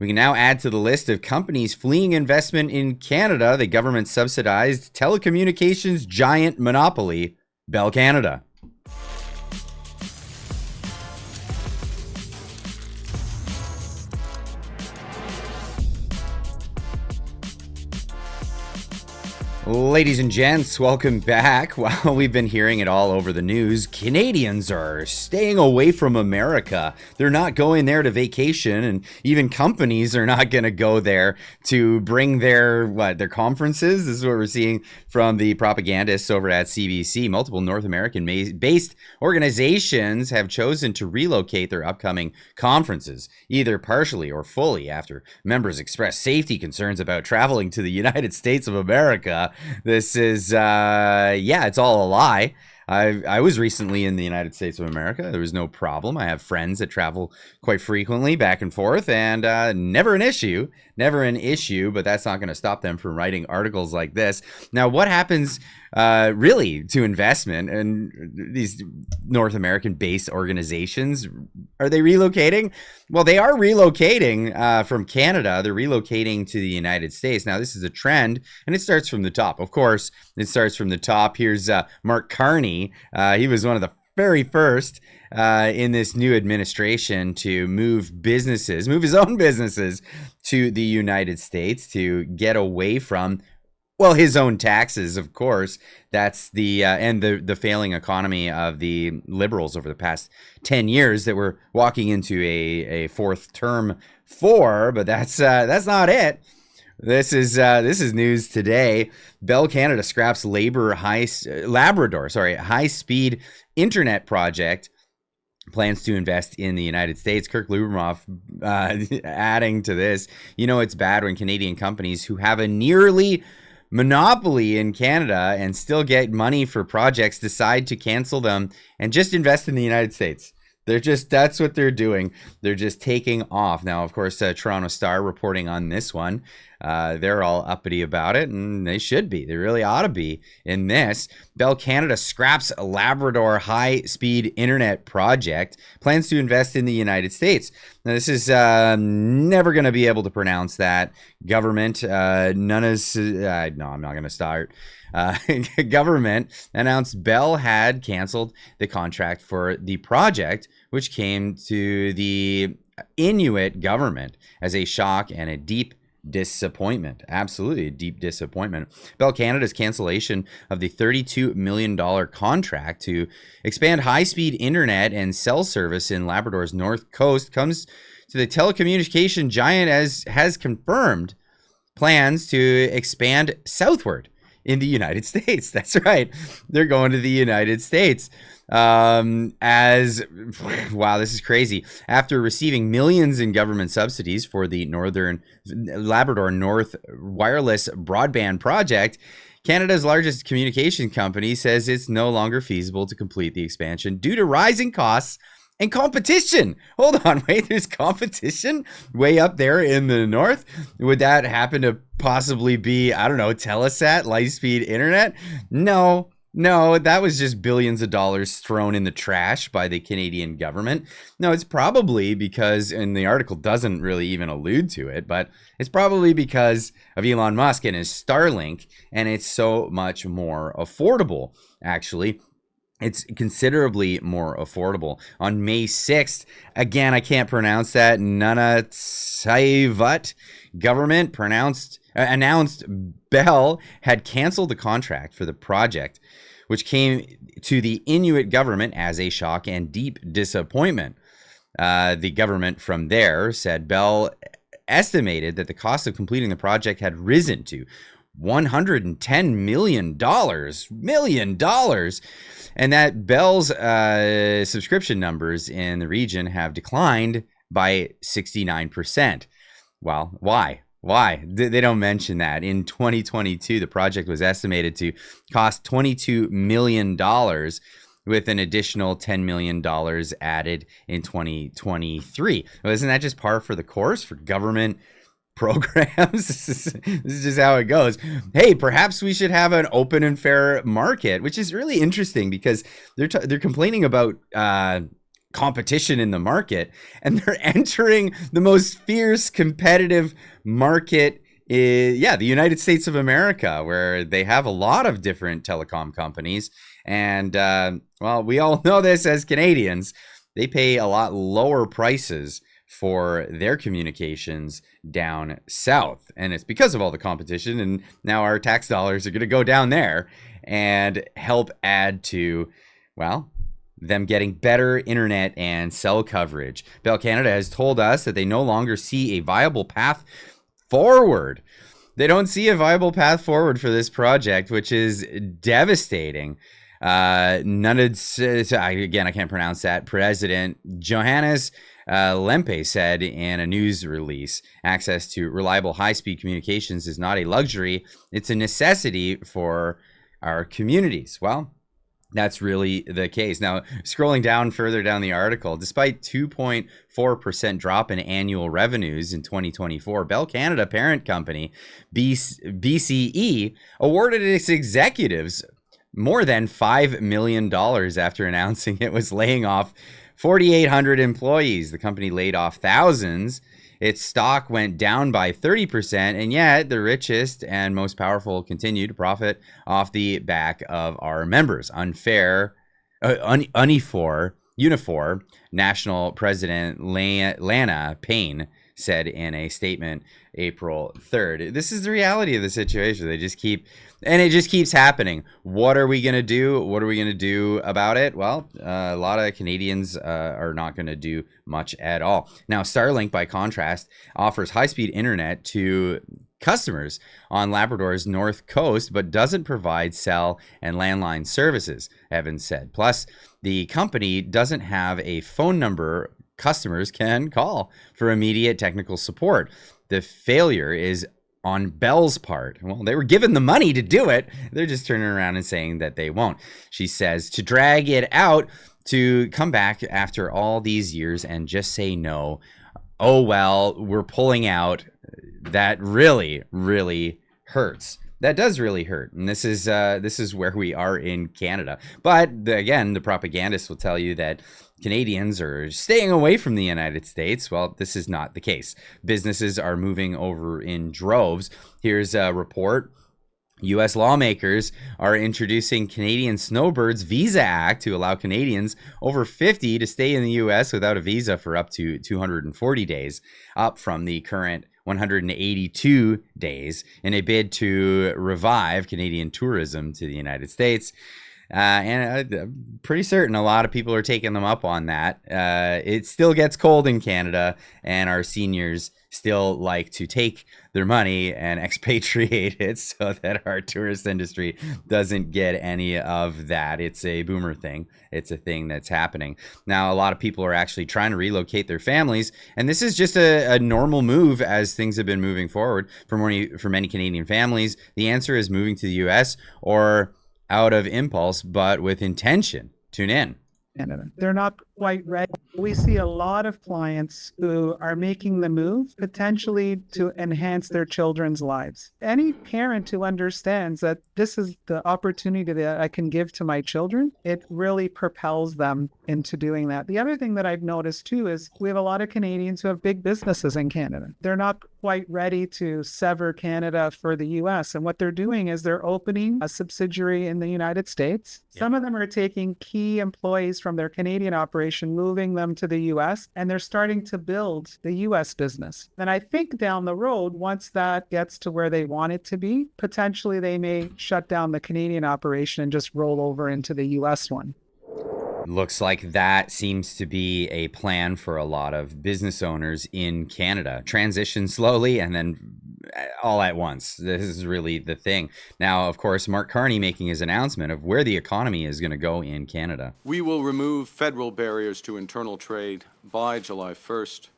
We can now add to the list of companies fleeing investment in Canada the government-subsidized telecommunications giant monopoly, Bell Canada. Ladies and gents, welcome back. Well, we've been hearing it all over the news. Canadians are staying away from America. They're not going there to vacation, and even companies are not going to go there to bring their conferences. This is what we're seeing from the propagandists over at CBC. Multiple North American-based organizations have chosen to relocate their upcoming conferences, either partially or fully, after members expressed safety concerns about traveling to the United States of America. This is, it's all a lie. I was recently in the United States of America. There was no problem. I have friends that travel quite frequently back and forth, and never an issue, but that's not going to stop them from writing articles like this. Now, what happens really to investment and these North American-based organizations? Are they relocating? Well, they are relocating from Canada. They're relocating to the United States. Now, this is a trend, and it starts from the top. Of course, it starts from the top. Here's Mark Carney. He was one of the very first in this new administration to move his own businesses to the United States to get away from, well, his own taxes, of course. That's the failing economy of the Liberals over the past 10 years that we're walking into a fourth term for, but that's not it. This is news today. Bell Canada scraps Labrador high-speed internet project. Plans to invest in the United States. Kirk Lubermoff adding to this, it's bad when Canadian companies who have a nearly monopoly in Canada and still get money for projects decide to cancel them and just invest in the United States. That's what they're doing. They're just taking off. Now, of course, Toronto Star reporting on this one. They're all uppity about it, and they should be. They really ought to be in this. Bell Canada scraps a Labrador high-speed internet project. Plans to invest in the United States. Now, this is never going to be able to pronounce that. Government, no, I'm not going to start. Government announced Bell had canceled the contract for the project, which came to the Inuit government as a shock and a deep disappointment. Absolutely a deep disappointment. Bell Canada's cancellation of the $32 million contract to expand high-speed internet and cell service in Labrador's north coast comes to the telecommunication giant as has confirmed plans to expand southward in the United States. That's right. They're going to the United States. Wow, this is crazy. After receiving millions in government subsidies for the Labrador North wireless broadband project, Canada's largest communication company says it's no longer feasible to complete the expansion due to rising costs and competition. Hold on, wait, there's competition way up there in the north? Would that happen to possibly be, Telesat, light-speed internet? No, that was just billions of dollars thrown in the trash by the Canadian government. No, it's probably because, and the article doesn't really even allude to it, but it's probably because of Elon Musk and his Starlink, and it's so much more affordable, actually. It's considerably more affordable. On May 6th, again, I can't pronounce that, Nunavut government announced Bell had canceled the contract for the project, which came to the Inuit government as a shock and deep disappointment. The government from there said Bell estimated that the cost of completing the project had risen to $110 million, and that Bell's subscription numbers in the region have declined by 69%. Well, why? They don't mention that. In 2022, the project was estimated to cost $22 million, with an additional $10 million added in 2023. Well, isn't that just par for the course for government programs? This is just how it goes. Hey, perhaps we should have an open and fair market, which is really interesting because they're complaining about competition in the market, and they're entering the most fierce competitive market in, the United States of America, where they have a lot of different telecom companies. And we all know this as Canadians, they pay a lot lower prices for their communications down south. And it's because of all the competition. And now our tax dollars are going to go down there and help add to, them getting better internet and cell coverage. Bell Canada has told us that they no longer see a viable path forward. They don't see a viable path forward for this project, which is devastating. I can't pronounce that. President Johannes Lempe said in a news release, access to reliable high-speed communications is not a luxury, it's a necessity for our communities. Well, that's really the case. Now, scrolling down further down the article, despite 2.4% drop in annual revenues in 2024, Bell Canada parent company BCE awarded its executives more than $5 million after announcing it was laying off 4,800 employees. The company laid off thousands. Its stock went down by 30%, and yet the richest and most powerful continue to profit off the back of our members. Unifor National President Lana Payne said in a statement April 3rd. This is the reality of the situation. It just keeps happening. What are we going to do? What are we going to do about it? Well, a lot of Canadians are not going to do much at all. Now, Starlink, by contrast, offers high-speed internet to customers on Labrador's north coast, but doesn't provide cell and landline services, Evans said. Plus, the company doesn't have a phone number customers can call for immediate technical support. The failure is on Bell's part. Well, they were given the money to do it. They're just turning around and saying that they won't. She says to drag it out, to come back after all these years and just say no. Oh, well, we're pulling out. That really, really hurts. That does really hurt. And this is where we are in Canada. But again, the propagandists will tell you that Canadians are staying away from the United States. Well, this is not the case. Businesses are moving over in droves. Here's a report. U.S. lawmakers are introducing Canadian Snowbirds Visa Act to allow Canadians over 50 to stay in the U.S. without a visa for up to 240 days, up from the current 182 days, in a bid to revive Canadian tourism to the United States. And I'm pretty certain a lot of people are taking them up on that. It still gets cold in Canada, and our seniors still like to take their money and expatriate it so that our tourist industry doesn't get any of that. It's a boomer thing. It's a thing that's happening. Now, a lot of people are actually trying to relocate their families, and this is just a normal move as things have been moving forward for many Canadian families. The answer is moving to the U.S. or out of impulse, but with intention. Tune in. They're not quite ready. We see a lot of clients who are making the move potentially to enhance their children's lives. Any parent who understands that this is the opportunity that I can give to my children, it really propels them into doing that. The other thing that I've noticed too is we have a lot of Canadians who have big businesses in Canada. They're not quite ready to sever Canada for the US. And what they're doing is they're opening a subsidiary in the United States. Yep. Some of them are taking key employees from their Canadian operation, moving them to the US, and they're starting to build the US business. And I think down the road, once that gets to where they want it to be, potentially they may shut down the Canadian operation and just roll over into the US one. Looks like that seems to be a plan for a lot of business owners in Canada. Transition slowly and then all at once. This is really the thing. Now, of course, Mark Carney making his announcement of where the economy is going to go in Canada. We will remove federal barriers to internal trade by July 1st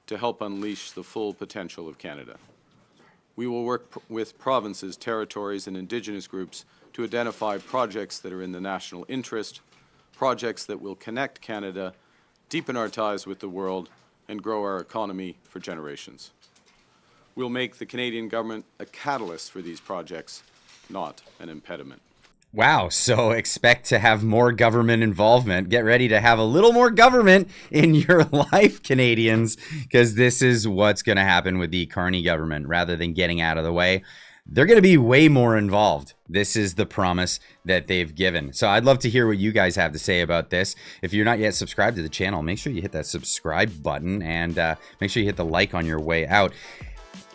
to help unleash the full potential of Canada. We will work with provinces, territories, and Indigenous groups to identify projects that are in the national interest, projects that will connect Canada, deepen our ties with the world, and grow our economy for generations. We'll make the Canadian government a catalyst for these projects, not an impediment. Wow, so expect to have more government involvement. Get ready to have a little more government in your life, Canadians, because this is what's going to happen with the Carney government. Rather than getting out of the way, they're going to be way more involved. This is the promise that they've given. So I'd love to hear what you guys have to say about this. If you're not yet subscribed to the channel, make sure you hit that subscribe button and make sure you hit the like on your way out.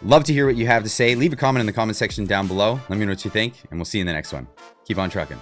Love to hear what you have to say. Leave a comment in the comment section down below. Let me know what you think, and we'll see you in the next one. Keep on trucking.